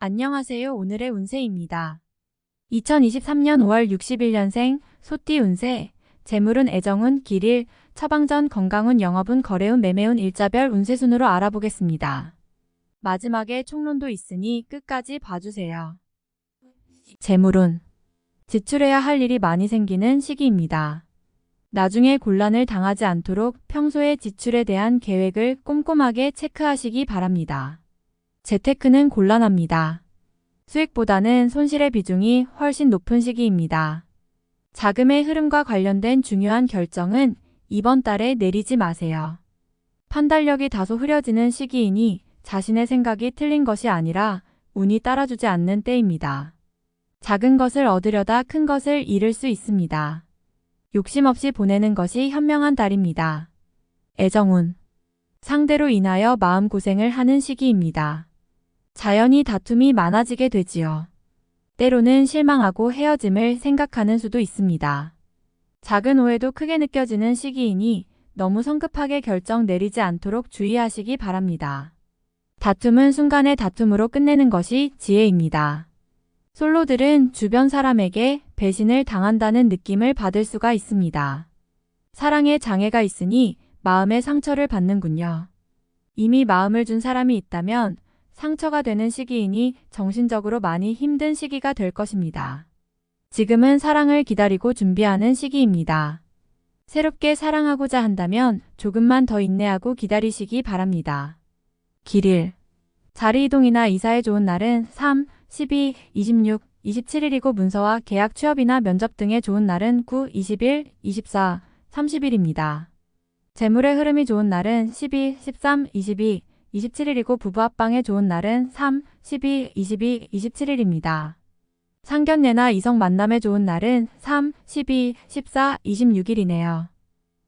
안녕하세요. 오늘의 운세입니다. 2023년 5월 61년생 소띠 운세, 재물운, 애정운, 길일, 처방전, 건강운, 영업운, 거래운, 매매운, 일자별 운세 순으로 알아보겠습니다. 마지막에 총론도 있으니 끝까지 봐주세요. 재물운, 지출해야 할 일이 많이 생기는 시기입니다. 나중에 곤란을 당하지 않도록 평소에 지출에 대한 계획을 꼼꼼하게 체크하시기 바랍니다. 재테크는 곤란합니다. 수익보다는 손실의 비중이 훨씬 높은 시기입니다. 자금의 흐름과 관련된 중요한 결정은 이번 달에 내리지 마세요. 판단력이 다소 흐려지는 시기이니 자신의 생각이 틀린 것이 아니라 운이 따라주지 않는 때입니다. 작은 것을 얻으려다 큰 것을 잃을 수 있습니다. 욕심 없이 보내는 것이 현명한 달입니다. 애정운, 상대로 인하여 마음고생을 하는 시기입니다. 자연히 다툼이 많아지게 되지요. 때로는 실망하고 헤어짐을 생각하는 수도 있습니다. 작은 오해도 크게 느껴지는 시기이니 너무 성급하게 결정 내리지 않도록 주의하시기 바랍니다. 다툼은 순간의 다툼으로 끝내는 것이 지혜입니다. 솔로들은 주변 사람에게 배신을 당한다는 느낌을 받을 수가 있습니다. 사랑에 장애가 있으니 마음의 상처를 받는군요. 이미 마음을 준 사람이 있다면 상처가 되는 시기이니 정신적으로 많이 힘든 시기가 될 것입니다. 지금은 사랑을 기다리고 준비하는 시기입니다. 새롭게 사랑하고자 한다면 조금만 더 인내하고 기다리시기 바랍니다. 길일, 자리 이동이나 이사에 좋은 날은 3, 12, 26, 27일이고 문서와 계약, 취업이나 면접 등에 좋은 날은 9, 21, 24, 30일입니다. 재물의 흐름이 좋은 날은 12, 13, 22, 27일이고 부부 합방에 좋은 날은 3, 12, 22, 27일입니다. 상견례나 이성 만남에 좋은 날은 3, 12, 14, 26일이네요.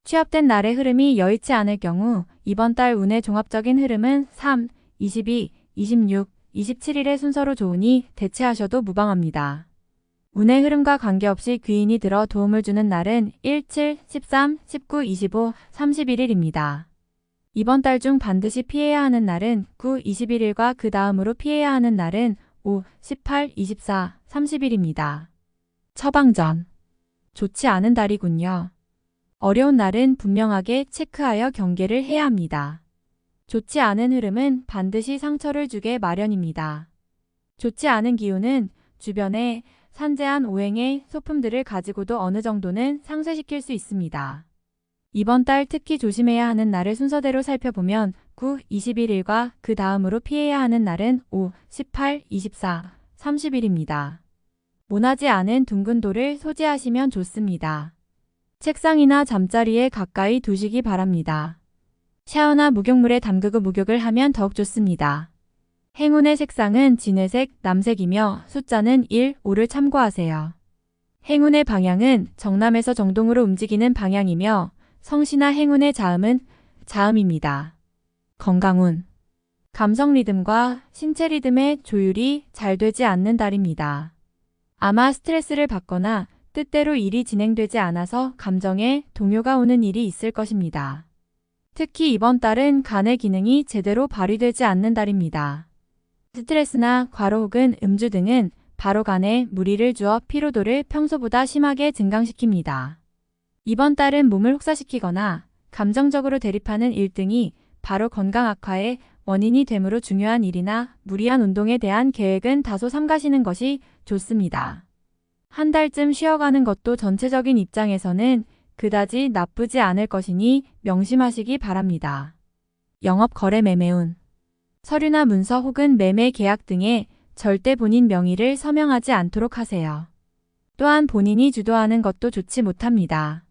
취업된 날의 흐름이 여의치 않을 경우 이번 달 운의 종합적인 흐름은 3, 22, 26, 27일의 순서로 좋으니 대체하셔도 무방합니다. 운의 흐름과 관계없이 귀인이 들어 도움을 주는 날은 1, 7, 13, 19, 25, 31일입니다. 이번 달 중 반드시 피해야 하는 날은 9, 21일과 그 다음으로 피해야 하는 날은 5, 18, 24, 30일입니다. 처방전, 좋지 않은 달이군요. 어려운 날은 분명하게 체크하여 경계를 해야 합니다. 좋지 않은 흐름은 반드시 상처를 주게 마련입니다. 좋지 않은 기운은 주변에 산재한 오행의 소품들을 가지고도 어느 정도는 상쇄시킬 수 있습니다. 이번 달 특히 조심해야 하는 날을 순서대로 살펴보면 9, 21일과 그 다음으로 피해야 하는 날은 5, 18, 24, 30일입니다. 모나지 않은 둥근 돌을 소지하시면 좋습니다. 책상이나 잠자리에 가까이 두시기 바랍니다. 샤워나 목욕물에 담그고 목욕을 하면 더욱 좋습니다. 행운의 색상은 진회색, 남색이며 숫자는 1, 5를 참고하세요. 행운의 방향은 정남에서 정동으로 움직이는 방향이며 성씨나 행운의 자음은 자음입니다. 건강운, 감성 리듬과 신체 리듬의 조율이 잘 되지 않는 달입니다. 아마 스트레스를 받거나 뜻대로 일이 진행되지 않아서 감정에 동요가 오는 일이 있을 것입니다. 특히 이번 달은 간의 기능이 제대로 발휘되지 않는 달입니다. 스트레스나 과로 혹은 음주 등은 바로 간에 무리를 주어 피로도를 평소보다 심하게 증강시킵니다. 이번 달은 몸을 혹사시키거나 감정적으로 대립하는 일 등이 바로 건강 악화의 원인이 되므로 중요한 일이나 무리한 운동에 대한 계획은 다소 삼가시는 것이 좋습니다. 한 달쯤 쉬어가는 것도 전체적인 입장에서는 그다지 나쁘지 않을 것이니 명심하시기 바랍니다. 영업, 거래, 매매운, 서류나 문서 혹은 매매 계약 등에 절대 본인 명의를 서명하지 않도록 하세요. 또한 본인이 주도하는 것도 좋지 못합니다.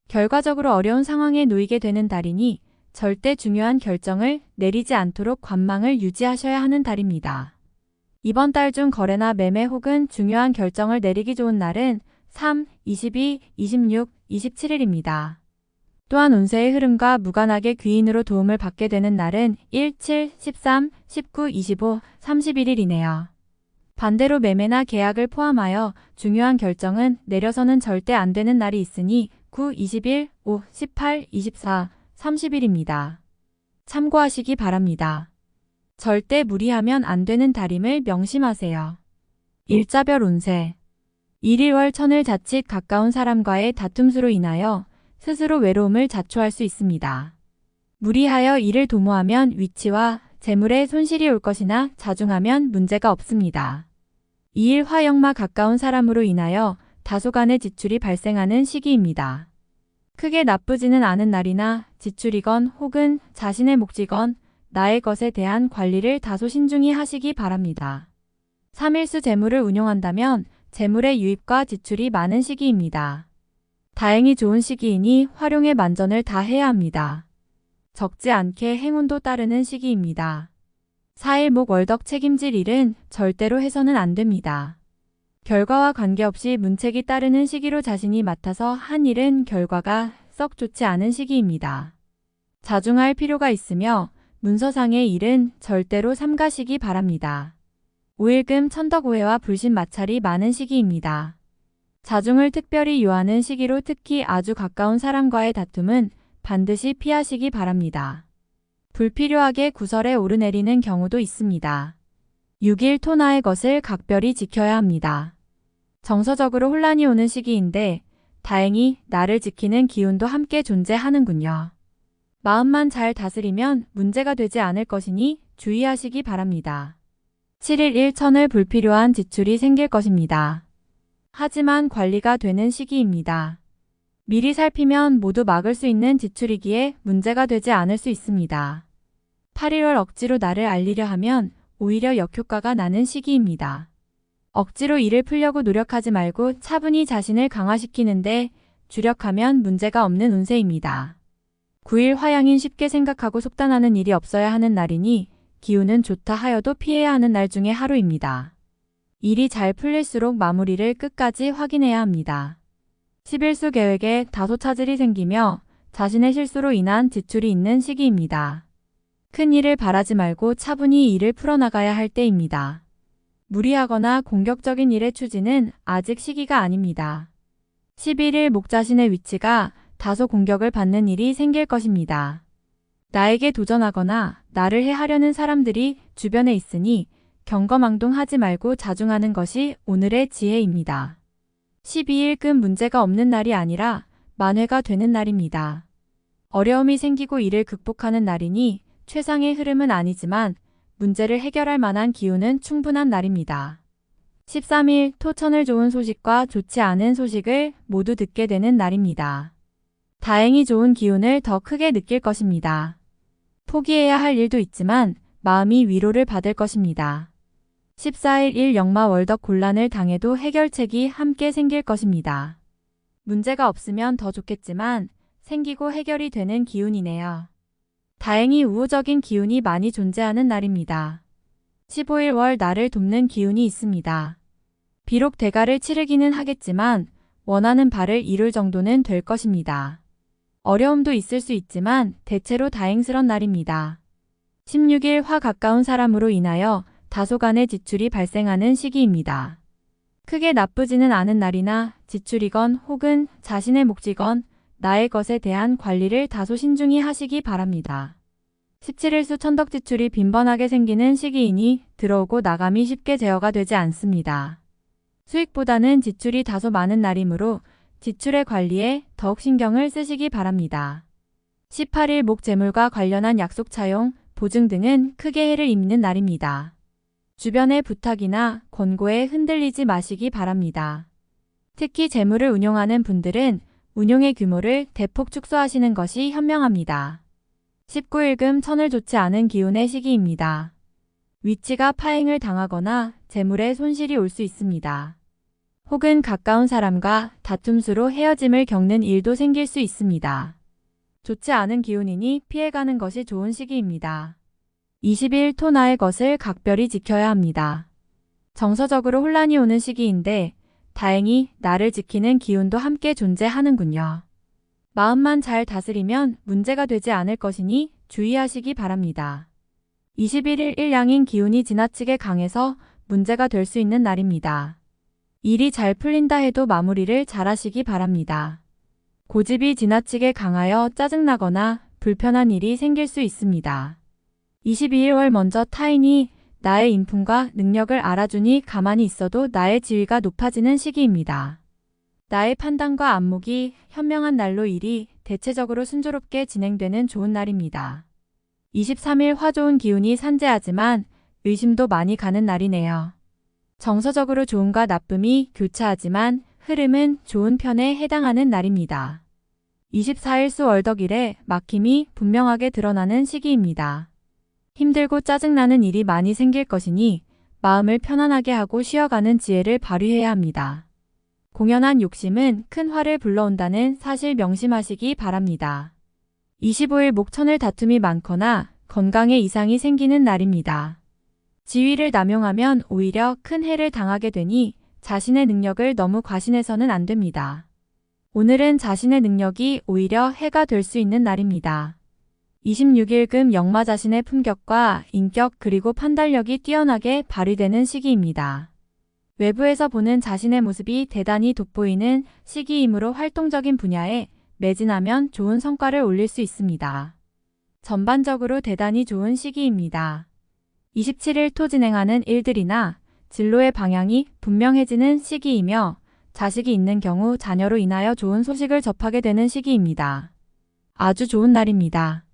결과적으로 어려운 상황에 놓이게 되는 달이니 절대 중요한 결정을 내리지 않도록 관망을 유지하셔야 하는 달입니다. 이번 달 중 거래나 매매 혹은 중요한 결정을 내리기 좋은 날은 3, 22, 26, 27일입니다. 또한 운세의 흐름과 무관하게 귀인으로 도움을 받게 되는 날은 1, 7, 13, 19, 25, 31일이네요. 반대로 매매나 계약을 포함하여 중요한 결정은 내려서는 절대 안 되는 날이 있으니 9, 21, 5, 18, 24, 30일입니다. 참고하시기 바랍니다. 절대 무리하면 안 되는 달임을 명심하세요. 일자별 운세. 1일월 천을 자칫 가까운 사람과의 다툼수로 인하여 스스로 외로움을 자초할 수 있습니다. 무리하여 일을 도모하면 위치와 재물에 손실이 올 것이나 자중하면 문제가 없습니다. 2일 화역마 가까운 사람으로 인하여 다소간의 지출이 발생하는 시기입니다. 크게 나쁘지는 않은 날이나 지출이건 혹은 자신의 몫이건 나의 것에 대한 관리를 다소 신중히 하시기 바랍니다. 3일수 재물을 운용한다면 재물의 유입과 지출이 많은 시기입니다. 다행히 좋은 시기이니 활용에 만전을 다해야 합니다. 적지 않게 행운도 따르는 시기입니다. 4일 목 월덕 책임질 일은 절대로 해서는 안 됩니다. 결과와 관계없이 문책이 따르는 시기로 자신이 맡아서 한 일은 결과가 썩 좋지 않은 시기입니다. 자중할 필요가 있으며 문서상의 일은 절대로 삼가시기 바랍니다. 5일금 천덕오해와 불신 마찰이 많은 시기입니다. 자중을 특별히 요하는 시기로 특히 아주 가까운 사람과의 다툼은 반드시 피하시기 바랍니다. 불필요하게 구설에 오르내리는 경우도 있습니다. 6일 토나의 것을 각별히 지켜야 합니다. 정서적으로 혼란이 오는 시기인데 다행히 나를 지키는 기운도 함께 존재하는군요. 마음만 잘 다스리면 문제가 되지 않을 것이니 주의하시기 바랍니다. 7일 1천을 불필요한 지출이 생길 것입니다. 하지만 관리가 되는 시기입니다. 미리 살피면 모두 막을 수 있는 지출이기에 문제가 되지 않을 수 있습니다. 8일월 억지로 나를 알리려 하면 오히려 역효과가 나는 시기입니다. 억지로 일을 풀려고 노력하지 말고 차분히 자신을 강화시키는데 주력하면 문제가 없는 운세입니다. 9일 화양인 쉽게 생각하고 속단하는 일이 없어야 하는 날이니 기운은 좋다 하여도 피해야 하는 날 중에 하루입니다. 일이 잘 풀릴수록 마무리를 끝까지 확인해야 합니다. 10일수 계획에 다소 차질이 생기며 자신의 실수로 인한 지출이 있는 시기입니다. 큰 일을 바라지 말고 차분히 일을 풀어나가야 할 때입니다. 무리하거나 공격적인 일의 추진은 아직 시기가 아닙니다. 11일 목 자신의 위치가 다소 공격을 받는 일이 생길 것입니다. 나에게 도전하거나 나를 해하려는 사람들이 주변에 있으니 경거망동하지 말고 자중하는 것이 오늘의 지혜입니다. 12일 끈 문제가 없는 날이 아니라 만회가 되는 날입니다. 어려움이 생기고 이를 극복하는 날이니 최상의 흐름은 아니지만 문제를 해결할 만한 기운은 충분한 날입니다. 13일 토천을 좋은 소식과 좋지 않은 소식을 모두 듣게 되는 날입니다. 다행히 좋은 기운을 더 크게 느낄 것입니다. 포기해야 할 일도 있지만 마음이 위로를 받을 것입니다. 14일 1역마 월덕 곤란을 당해도 해결책이 함께 생길 것입니다. 문제가 없으면 더 좋겠지만 생기고 해결이 되는 기운이네요. 다행히 우호적인 기운이 많이 존재하는 날입니다. 15일 월 나를 돕는 기운이 있습니다. 비록 대가를 치르기는 하겠지만 원하는 바를 이룰 정도는 될 것입니다. 어려움도 있을 수 있지만 대체로 다행스런 날입니다. 16일 화 가까운 사람으로 인하여 다소간의 지출이 발생하는 시기입니다. 크게 나쁘지는 않은 날이나 지출이건 혹은 자신의 몫이건 나의 것에 대한 관리를 다소 신중히 하시기 바랍니다. 17일수 천덕 지출이 빈번하게 생기는 시기이니 들어오고 나감이 쉽게 제어가 되지 않습니다. 수익보다는 지출이 다소 많은 날이므로 지출의 관리에 더욱 신경을 쓰시기 바랍니다. 18일 목 재물과 관련한 약속 차용, 보증 등은 크게 해를 입는 날입니다. 주변의 부탁이나 권고에 흔들리지 마시기 바랍니다. 특히 재물을 운용하는 분들은 운용의 규모를 대폭 축소하시는 것이 현명합니다. 19일금 천을 좋지 않은 기운의 시기입니다. 위치가 파행을 당하거나 재물에 손실이 올 수 있습니다. 혹은 가까운 사람과 다툼수로 헤어짐을 겪는 일도 생길 수 있습니다. 좋지 않은 기운이니 피해가는 것이 좋은 시기입니다. 20일 토 나의 것을 각별히 지켜야 합니다. 정서적으로 혼란이 오는 시기인데 다행히 나를 지키는 기운도 함께 존재하는군요. 마음만 잘 다스리면 문제가 되지 않을 것이니 주의하시기 바랍니다. 21일 일양인 기운이 지나치게 강해서 문제가 될 수 있는 날입니다. 일이 잘 풀린다 해도 마무리를 잘 하시기 바랍니다. 고집이 지나치게 강하여 짜증나거나 불편한 일이 생길 수 있습니다. 22일 먼저 타인이 나의 인품과 능력을 알아주니 가만히 있어도 나의 지위가 높아지는 시기입니다. 나의 판단과 안목이 현명한 날로 일이 대체적으로 순조롭게 진행되는 좋은 날입니다. 23일 화 좋은 기운이 산재하지만 의심도 많이 가는 날이네요. 정서적으로 좋음과 나쁨이 교차하지만 흐름은 좋은 편에 해당하는 날입니다. 24일 수 월덕일에 막힘이 분명하게 드러나는 시기입니다. 힘들고 짜증나는 일이 많이 생길 것이니 마음을 편안하게 하고 쉬어가는 지혜를 발휘해야 합니다. 공연한 욕심은 큰 화를 불러온다는 사실 명심하시기 바랍니다. 25일 목천을 다툼이 많거나 건강에 이상이 생기는 날입니다. 지위를 남용하면 오히려 큰 해를 당하게 되니 자신의 능력을 너무 과신해서는 안 됩니다. 오늘은 자신의 능력이 오히려 해가 될 수 있는 날입니다. 26일 금 역마 자신의 품격과 인격 그리고 판단력이 뛰어나게 발휘되는 시기입니다. 외부에서 보는 자신의 모습이 대단히 돋보이는 시기이므로 활동적인 분야에 매진하면 좋은 성과를 올릴 수 있습니다. 전반적으로 대단히 좋은 시기입니다. 27일 토 진행하는 일들이나 진로의 방향이 분명해지는 시기이며 자식이 있는 경우 자녀로 인하여 좋은 소식을 접하게 되는 시기입니다. 아주 좋은 날입니다.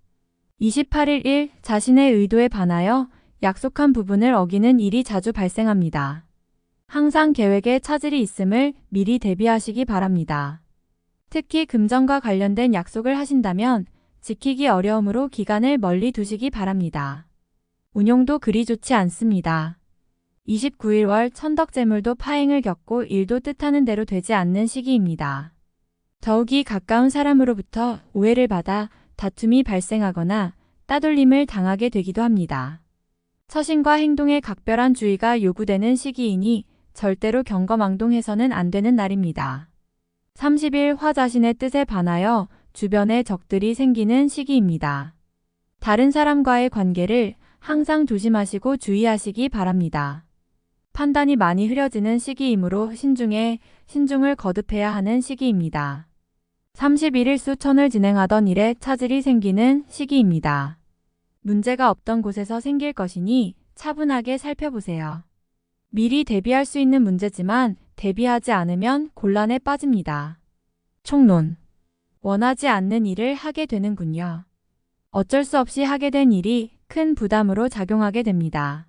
28일 일 자신의 의도에 반하여 약속한 부분을 어기는 일이 자주 발생합니다. 항상 계획에 차질이 있음을 미리 대비하시기 바랍니다. 특히 금전과 관련된 약속을 하신다면 지키기 어려우므로 기간을 멀리 두시기 바랍니다. 운용도 그리 좋지 않습니다. 29일 월 천덕재물도 파행을 겪고 일도 뜻하는 대로 되지 않는 시기입니다. 더욱이 가까운 사람으로부터 오해를 받아 다툼이 발생하거나 따돌림을 당하게 되기도 합니다. 처신과 행동에 각별한 주의가 요구되는 시기이니 절대로 경거망동해서는 안 되는 날입니다. 30일 화 자신의 뜻에 반하여 주변에 적들이 생기는 시기입니다. 다른 사람과의 관계를 항상 조심하시고 주의하시기 바랍니다. 판단이 많이 흐려지는 시기이므로 신중을 거듭해야 하는 시기입니다. 31일 수천을 진행하던 일에 차질이 생기는 시기입니다. 문제가 없던 곳에서 생길 것이니 차분하게 살펴보세요. 미리 대비할 수 있는 문제지만 대비하지 않으면 곤란에 빠집니다. 총론. 원하지 않는 일을 하게 되는군요. 어쩔 수 없이 하게 된 일이 큰 부담으로 작용하게 됩니다.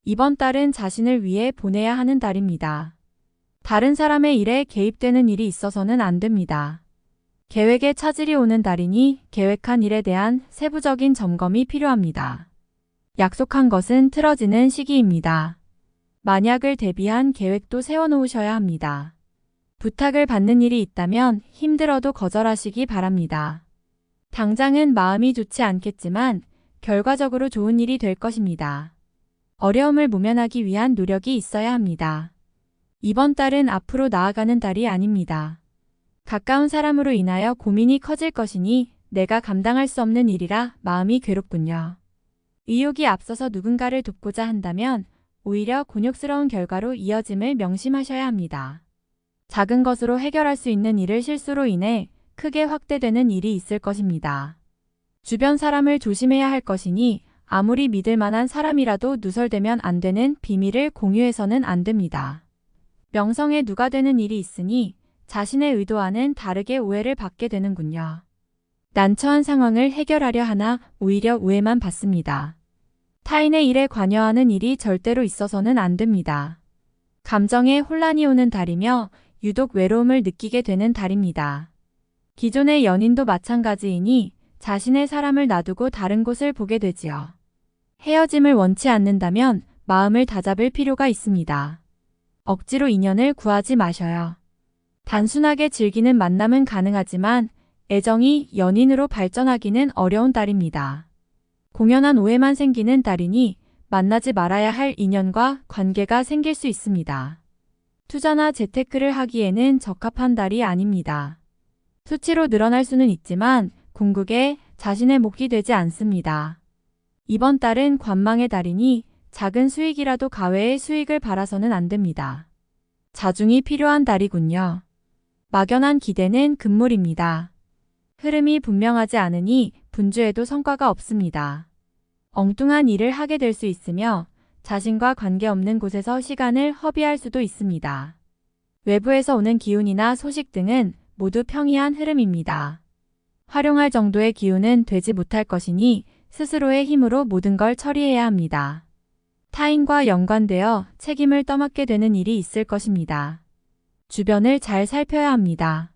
이번 달은 자신을 위해 보내야 하는 달입니다. 다른 사람의 일에 개입되는 일이 있어서는 안 됩니다. 계획에 차질이 오는 달이니 계획한 일에 대한 세부적인 점검이 필요합니다. 약속한 것은 틀어지는 시기입니다. 만약을 대비한 계획도 세워놓으셔야 합니다. 부탁을 받는 일이 있다면 힘들어도 거절하시기 바랍니다. 당장은 마음이 좋지 않겠지만 결과적으로 좋은 일이 될 것입니다. 어려움을 모면하기 위한 노력이 있어야 합니다. 이번 달은 앞으로 나아가는 달이 아닙니다. 가까운 사람으로 인하여 고민이 커질 것이니 내가 감당할 수 없는 일이라 마음이 괴롭군요. 의욕이 앞서서 누군가를 돕고자 한다면 오히려 곤욕스러운 결과로 이어짐을 명심하셔야 합니다. 작은 것으로 해결할 수 있는 일을 실수로 인해 크게 확대되는 일이 있을 것입니다. 주변 사람을 조심해야 할 것이니 아무리 믿을 만한 사람이라도 누설되면 안 되는 비밀을 공유해서는 안 됩니다. 명성에 누가 되는 일이 있으니 자신의 의도와는 다르게 오해를 받게 되는군요. 난처한 상황을 해결하려 하나 오히려 오해만 받습니다. 타인의 일에 관여하는 일이 절대로 있어서는 안 됩니다. 감정에 혼란이 오는 달이며 유독 외로움을 느끼게 되는 달입니다. 기존의 연인도 마찬가지이니 자신의 사람을 놔두고 다른 곳을 보게 되지요. 헤어짐을 원치 않는다면 마음을 다잡을 필요가 있습니다. 억지로 인연을 구하지 마셔요. 단순하게 즐기는 만남은 가능하지만 애정이 연인으로 발전하기는 어려운 달입니다. 공연한 오해만 생기는 달이니 만나지 말아야 할 인연과 관계가 생길 수 있습니다. 투자나 재테크를 하기에는 적합한 달이 아닙니다. 수치로 늘어날 수는 있지만 궁극에 자신의 몫이 되지 않습니다. 이번 달은 관망의 달이니 작은 수익이라도 가외의 수익을 바라서는 안 됩니다. 자중이 필요한 달이군요. 막연한 기대는 금물입니다. 흐름이 분명하지 않으니 분주해도 성과가 없습니다. 엉뚱한 일을 하게 될 수 있으며 자신과 관계없는 곳에서 시간을 허비할 수도 있습니다. 외부에서 오는 기운이나 소식 등은 모두 평이한 흐름입니다. 활용할 정도의 기운은 되지 못할 것이니 스스로의 힘으로 모든 걸 처리해야 합니다. 타인과 연관되어 책임을 떠맡게 되는 일이 있을 것입니다. 주변을 잘 살펴야 합니다.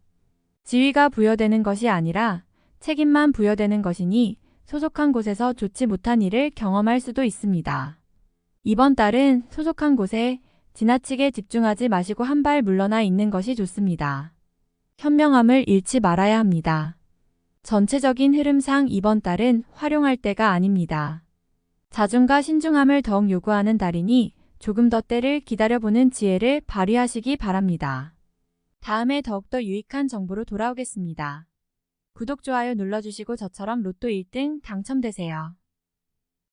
지위가 부여되는 것이 아니라 책임만 부여되는 것이니 소속한 곳에서 좋지 못한 일을 경험할 수도 있습니다. 이번 달은 소속한 곳에 지나치게 집중하지 마시고 한 발 물러나 있는 것이 좋습니다. 현명함을 잃지 말아야 합니다. 전체적인 흐름상 이번 달은 활용할 때가 아닙니다. 자중과 신중함을 더욱 요구하는 달이니 조금 더 때를 기다려보는 지혜를 발휘하시기 바랍니다. 다음에 더욱더 유익한 정보로 돌아오겠습니다. 구독, 좋아요 눌러주시고 저처럼 로또 1등 당첨되세요.